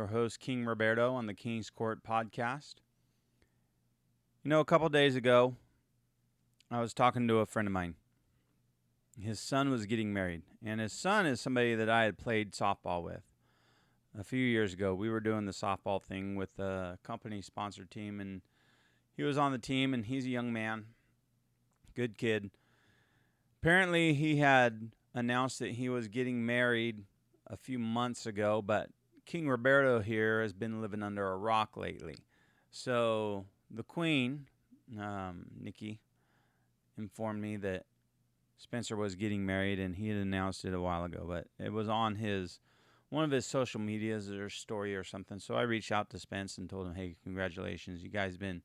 your host, King Roberto, on the King's Court podcast. A couple days ago, I was talking to a friend of mine. His son was getting married, and his son is somebody that I had played softball with. A few years ago, we were doing the softball thing with a company-sponsored team, and he was on the team, and he's a young man, good kid. Apparently, he had announced that he was getting married a few months ago, but King Roberto here has been living under a rock lately. So the Queen, Nikki, informed me that Spencer was getting married, and he had announced it a while ago, but it was on one of his social medias or story or something. So I reached out to Spence and told him, hey, congratulations. You guys have been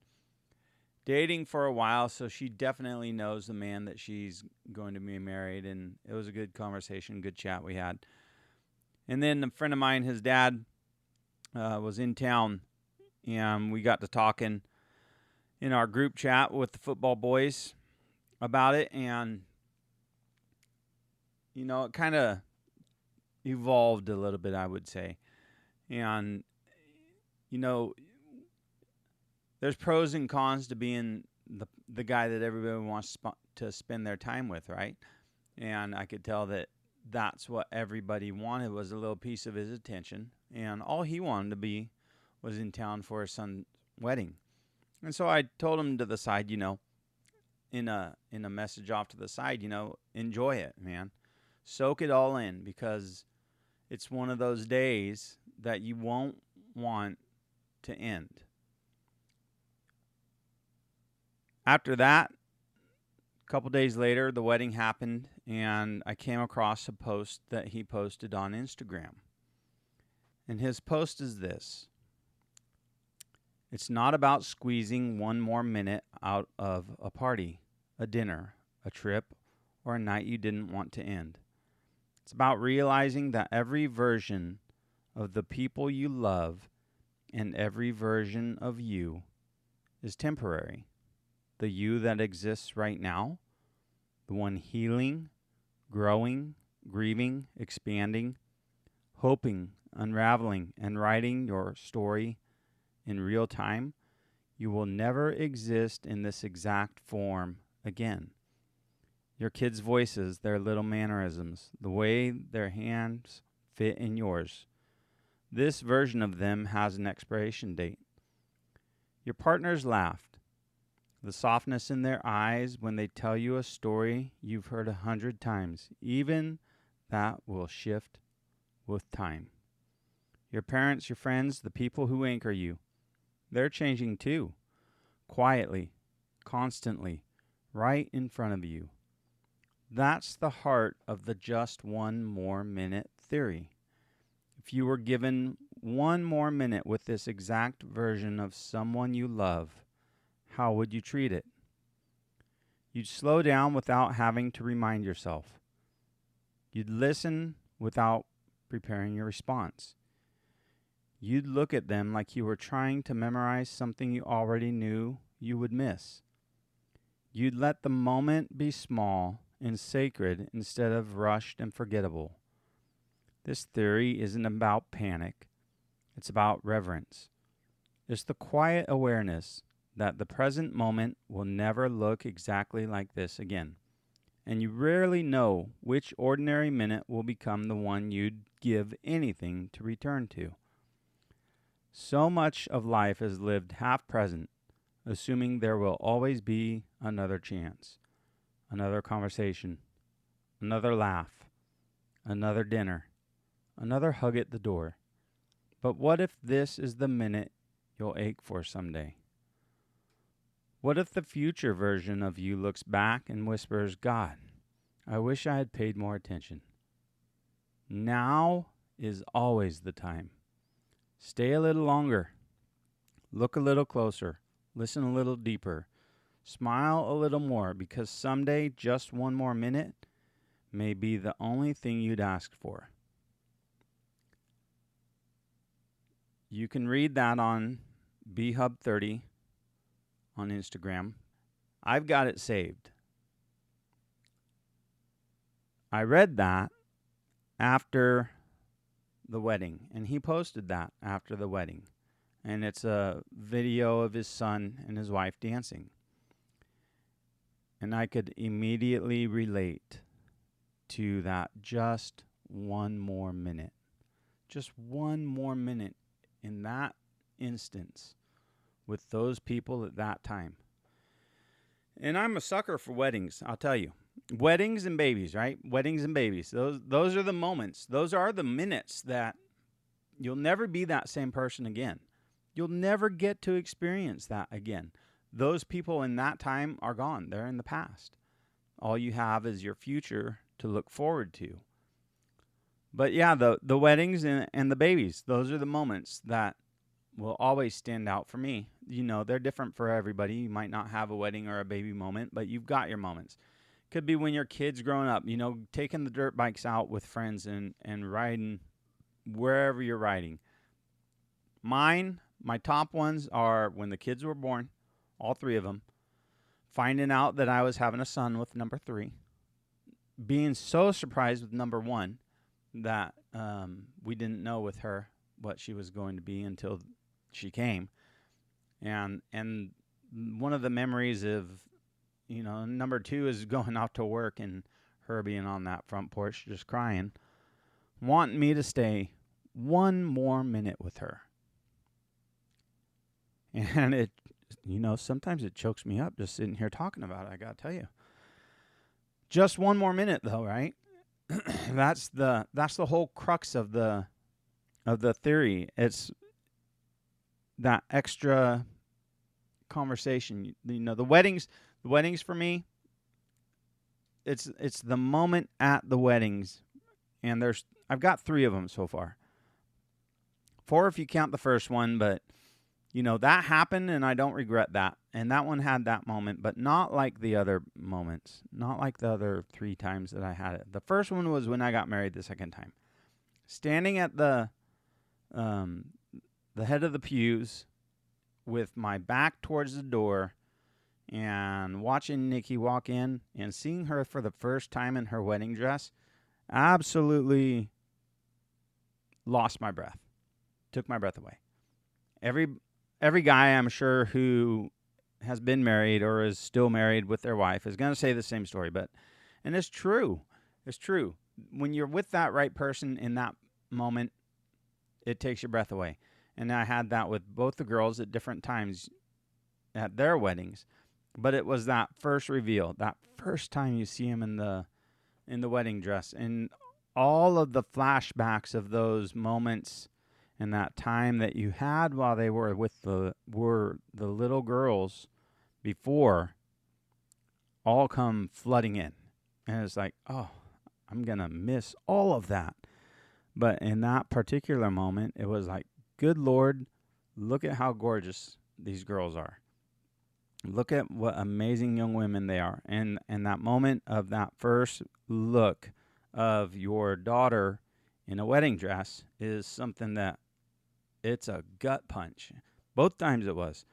dating for a while, so she definitely knows the man that she's going to be married, and it was a good conversation, good chat we had. And then a friend of mine, his dad, was in town, and we got to talking in our group chat with the football boys about it, and, it kind of evolved a little bit, I would say. And, there's pros and cons to being the guy that everybody wants to spend their time with, right? And I could tell that that's what everybody wanted, was a little piece of his attention. And all he wanted to be was in town for his son's wedding. And so I told him to the side, in a message off to the side, enjoy it, man. Soak it all in, because it's one of those days that you won't want to end. After that, a couple days later, the wedding happened, and I came across a post that he posted on Instagram. And his post is this: it's not about squeezing one more minute out of a party, a dinner, a trip, or a night you didn't want to end. It's about realizing that every version of the people you love and every version of you is temporary. The you that exists right now, the one healing, growing, grieving, expanding, hoping, unraveling, and writing your story in real time, you will never exist in this exact form again. Your kids' voices, their little mannerisms, the way their hands fit in yours. This version of them has an expiration date. Your partners laughed. The softness in their eyes when they tell you a story you've heard 100 times, even that will shift with time. Your parents, your friends, the people who anchor you, they're changing too. Quietly, constantly, right in front of you. That's the heart of the just one more minute theory. If you were given one more minute with this exact version of someone you love, how would you treat it? You'd slow down without having to remind yourself. You'd listen without preparing your response. You'd look at them like you were trying to memorize something you already knew you would miss. You'd let the moment be small and sacred instead of rushed and forgettable. This theory isn't about panic. It's about reverence. It's the quiet awareness that the present moment will never look exactly like this again. And you rarely know which ordinary minute will become the one you'd give anything to return to. So much of life is lived half present, assuming there will always be another chance, another conversation, another laugh, another dinner, another hug at the door. But what if this is the minute you'll ache for someday? What if the future version of you looks back and whispers, God, I wish I had paid more attention. Now is always the time. Stay a little longer. Look a little closer. Listen a little deeper. Smile a little more, because someday just one more minute may be the only thing you'd ask for. You can read that on BHub30 on Instagram. I've got it saved. I read that after the wedding, and he posted that after the wedding. And it's a video of his son and his wife dancing. And I could immediately relate to that just one more minute. Just one more minute in that instance with those people at that time. And I'm a sucker for weddings, I'll tell you. Weddings and babies, right? Weddings and babies. Those are the moments. Those are the minutes that you'll never be that same person again. You'll never get to experience that again. Those people in that time are gone. They're in the past. All you have is your future to look forward to. But yeah, the weddings and the babies, those are the moments that will always stand out for me. You know, they're different for everybody. You might not have a wedding or a baby moment, but you've got your moments. Could be when your kid's growing up, you know, taking the dirt bikes out with friends and riding wherever you're riding. My top ones are when the kids were born, all three of them. Finding out that I was having a son with number 3. Being so surprised with number 1 that we didn't know with her what she was going to be until she came. And one of the memories of, you know, number 2 is going out to work and her being on that front porch just crying, wanting me to stay one more minute with her. And it, you know, sometimes it chokes me up just sitting here talking about it, I got to tell you. Just one more minute though, right? That's the whole crux of the theory. It's that extra conversation. You know, the weddings for me, it's the moment at the weddings, and I've got 3 of them so far. 4 if you count the first one, but you know, that happened and I don't regret that. And that one had that moment, but not like the other moments, not like the other 3 times that I had it. The first one was when I got married the second time. Standing at the head of the pews with my back towards the door and watching Nikki walk in and seeing her for the first time in her wedding dress, absolutely lost my breath. Took my breath away. Every guy, I'm sure, who has been married or is still married with their wife is going to say the same story. And it's true. It's true. When you're with that right person in that moment, it takes your breath away. And I had that with both the girls at different times at their weddings. But it was that first reveal, that first time you see him in the wedding dress. And all of the flashbacks of those moments and that time that you had while they were with the little girls before all come flooding in. And it's like, oh, I'm going to miss all of that. But in that particular moment, it was like, good Lord, look at how gorgeous these girls are. Look at what amazing young women they are. And that moment of that first look of your daughter in a wedding dress is something that it's a gut punch. Both times it was.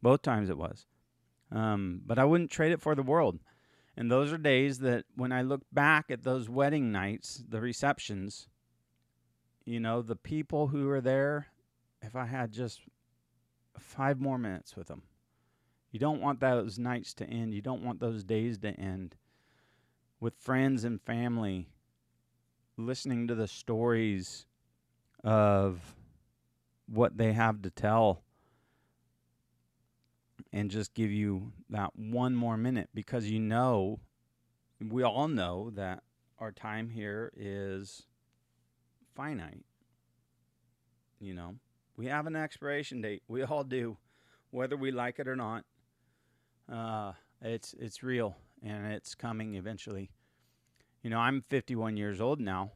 But I wouldn't trade it for the world. And those are days that when I look back at those wedding nights, the receptions, you know, the people who were there, if I had just 5 more minutes with them. You don't want those nights to end. You don't want those days to end with friends and family, listening to the stories of what they have to tell and just give you that one more minute, because you know, we all know that our time here is finite. You know, we have an expiration date. We all do, whether we like it or not. It's real, and it's coming eventually. You know, I'm 51 years old now,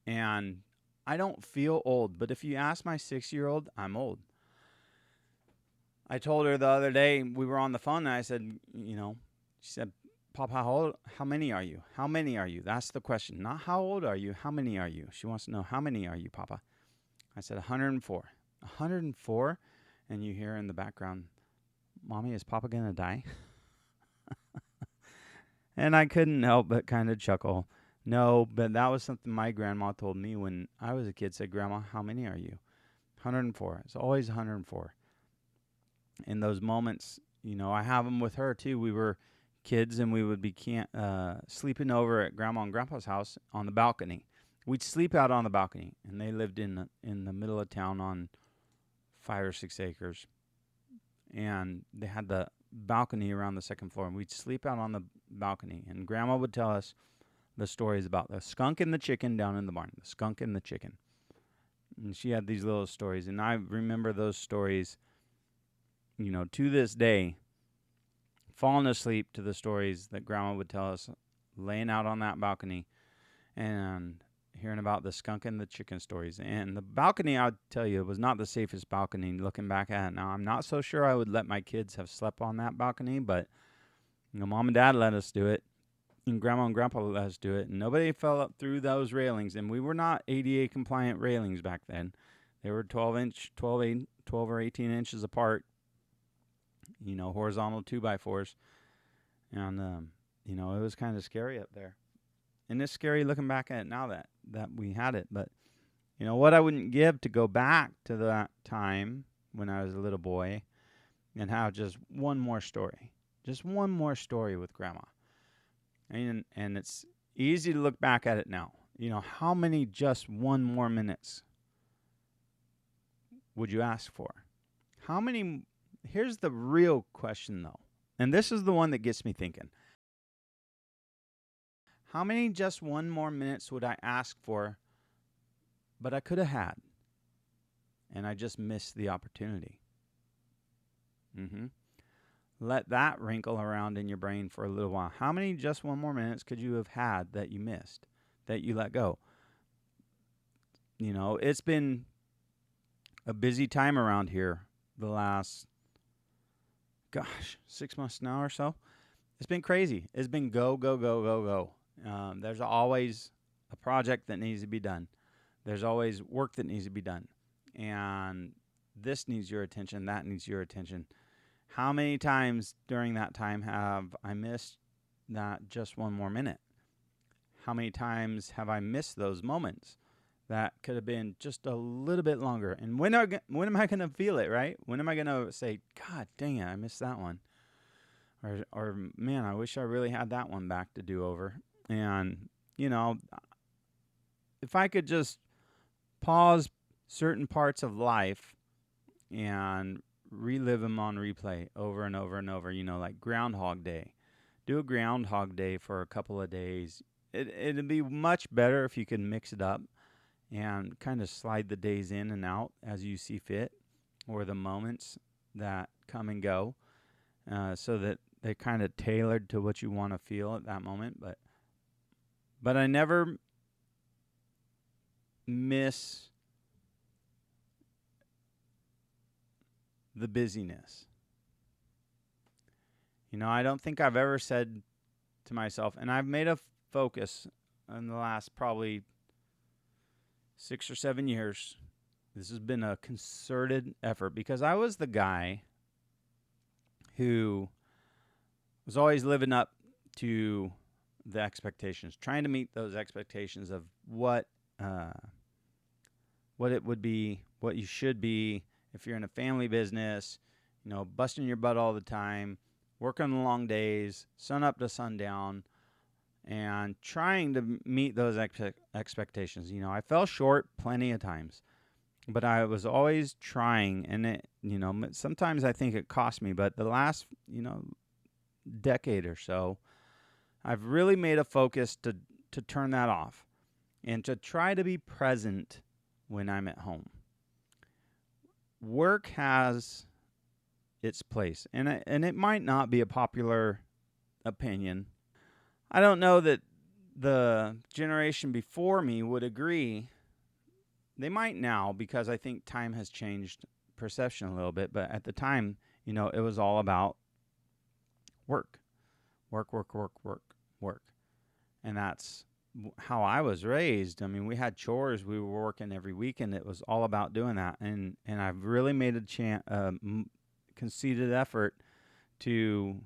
and I don't feel old, but if you ask my 6-year-old, I'm old. I told her the other day, we were on the phone, and I said, you know, she said, Papa, how many are you? How many are you? That's the question. Not how old are you, how many are you? She wants to know, how many are you, Papa? I said, 104. 104? And you hear in the background, Mommy, is Papa going to die? And I couldn't help but kind of chuckle. No, but that was something my grandma told me when I was a kid. Said, "Grandma, how many are you?" 104. It's always 104. In those moments, I have them with her too. We were kids and we would be sleeping over at Grandma and Grandpa's house on the balcony. We'd sleep out on the balcony, and they lived in the middle of town on 5 or 6 acres, and they had the balcony around the second floor, and we'd sleep out on the balcony, and Grandma would tell us the stories about the skunk and the chicken down in the barn, the skunk and the chicken. And she had these little stories, and I remember those stories, to this day, falling asleep to the stories that Grandma would tell us, laying out on that balcony and hearing about the skunk and the chicken stories. And the balcony, I'll tell you, was not the safest balcony looking back at it now. I'm not so sure I would let my kids have slept on that balcony, but Mom and Dad let us do it, and Grandma and Grandpa let us do it, and nobody fell up through those railings. And we were not ADA compliant railings back then. They were 12 or 18 inches apart, horizontal 2x4s. And, it was kind of scary up there. And it's scary looking back at it now that we had it. But, what I wouldn't give to go back to that time when I was a little boy and have just one more story. Just one more story with Grandma. And it's easy to look back at it now. How many just one more minutes would you ask for? How many? Here's the real question, though. And this is the one that gets me thinking. How many just one more minutes would I ask for, but I could have had, and I just missed the opportunity? Let that wrinkle around in your brain for a little while. How many just one more minutes could you have had that you missed, that you let go? It's been a busy time around here the last, 6 months now or so. It's been crazy. It's been go, go, go, go, go. There's always a project that needs to be done. There's always work that needs to be done. And this needs your attention, that needs your attention. How many times during that time have I missed that just one more minute? How many times have I missed those moments that could have been just a little bit longer? And when am I going to feel it, right? When am I going to say, God dang it, I missed that one? Or man, I wish I really had that one back to do over. And, if I could just pause certain parts of life and relive them on replay over and over and over, like Groundhog Day. Do a Groundhog Day for a couple of days. It'd be much better if you could mix it up and kind of slide the days in and out as you see fit, or the moments that come and go, so that they're kind of tailored to what you want to feel at that moment. But I never miss the busyness. I don't think I've ever said to myself, and I've made a focus in the last probably 6 or 7 years. This has been a concerted effort, because I was the guy who was always living up to the expectations, trying to meet those expectations of what it would be, what you should be if you're in a family business, busting your butt all the time, working the long days, sun up to sundown, and trying to meet those expectations. I fell short plenty of times, but I was always trying, and it, sometimes I think it cost me, but the last, decade or so, I've really made a focus to turn that off and to try to be present when I'm at home. Work has its place, and it might not be a popular opinion. I don't know that the generation before me would agree. They might now, because I think time has changed perception a little bit, but at the time, it was all about work. And that's how I was raised. I mean, we had chores. We were working every weekend. It was all about doing that. And I've really made a conceited effort to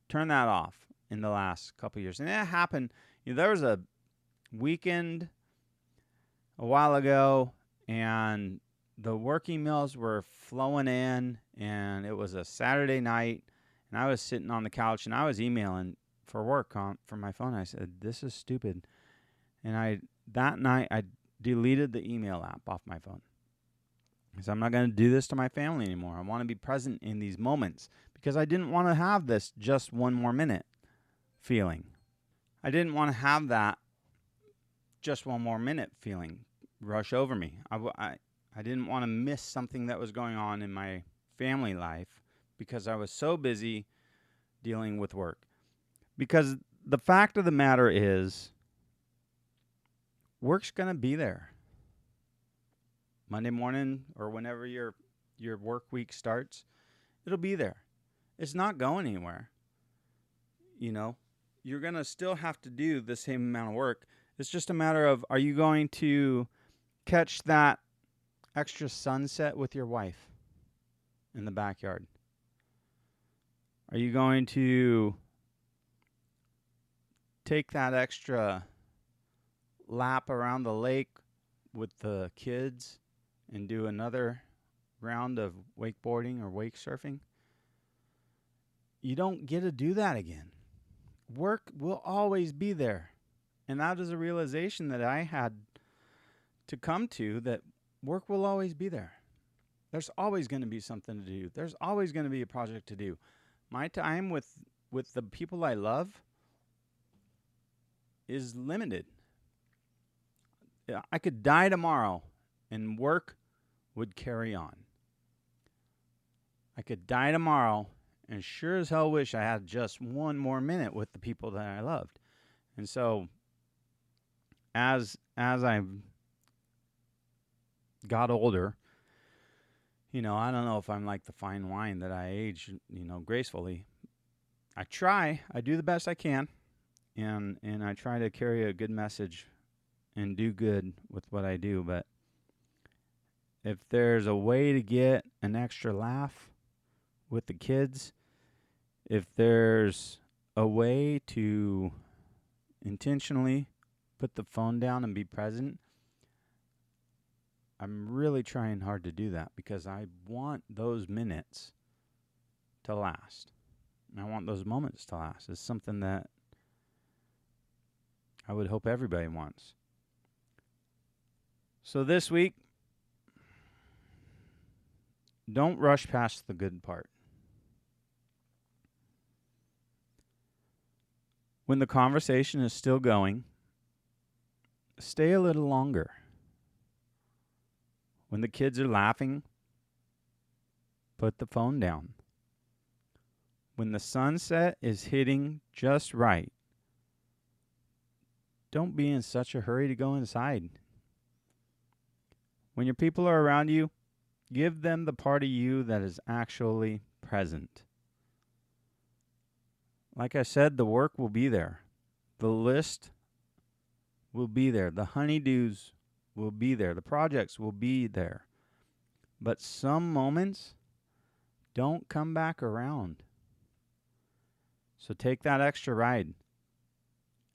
turn that off in the last couple of years. And that happened. There was a weekend a while ago, and the work emails were flowing in, and it was a Saturday night, and I was sitting on the couch, and I was emailing for work from my phone. I said, this is stupid. And that night, I deleted the email app off my phone. Because I'm not going to do this to my family anymore. I want to be present in these moments because I didn't want to have this just one more minute feeling. I didn't want to have that just one more minute feeling rush over me. I didn't want to miss something that was going on in my family life because I was so busy dealing with work. Because the fact of the matter is, work's going to be there. Monday morning or whenever your work week starts, it'll be there. It's not going anywhere. You know, you're going to still have to do the same amount of work. It's just a matter of, are you going to catch that extra sunset with your wife in the backyard? Are you going to take that extra lap around the lake with the kids and do another round of wakeboarding or wake surfing? You don't get to do that again. Work will always be there. And that is a realization that I had to come to, that work will always be there. There's always going to be something to do. There's always going to be a project to do. My time with the people I love is limited. I could die tomorrow and work would carry on. I could die tomorrow and sure as hell wish I had just one more minute with the people that I loved. And so as I got older, I don't know if I'm like the fine wine that I age, gracefully. I do the best I can, and I try to carry a good message and do good with what I do. But if there's a way to get an extra laugh with the kids, if there's a way to intentionally put the phone down and be present, I'm really trying hard to do that because I want those minutes to last. And I want those moments to last. It's something that I would hope everybody wants. So this week, don't rush past the good part. When the conversation is still going, stay a little longer. When the kids are laughing, put the phone down. When the sunset is hitting just right, don't be in such a hurry to go inside. When your people are around you, give them the part of you that is actually present. Like I said, the work will be there. The list will be there. The honeydews will be there. The projects will be there. But some moments don't come back around. So take that extra ride.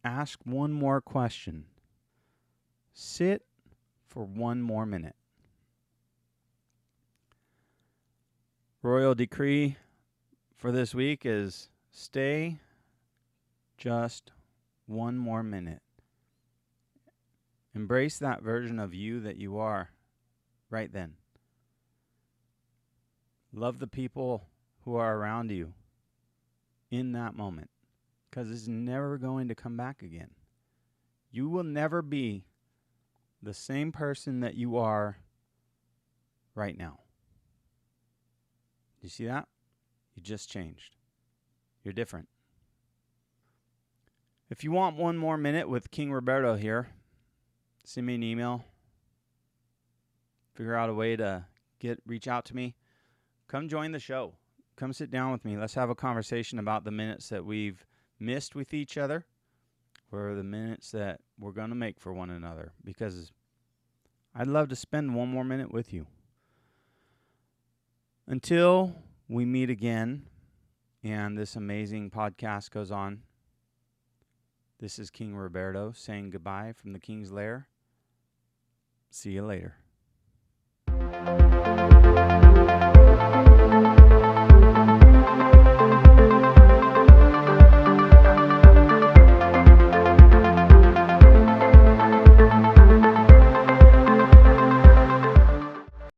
Ask one more question. Sit for one more minute. Royal decree for this week is stay just one more minute. Embrace that version of you that you are right then. Love the people who are around you in that moment, because it's never going to come back again. You will never be the same person that you are right now. You see that? You just changed. You're different. If you want one more minute with King Roberto here, send me an email. Figure out a way to reach out to me. Come join the show. Come sit down with me. Let's have a conversation about the minutes that we've missed with each other, or the minutes that we're going to make for one another, because I'd love to spend one more minute with you. Until we meet again and this amazing podcast goes on, This is King Roberto saying goodbye from the King's Lair. See you later.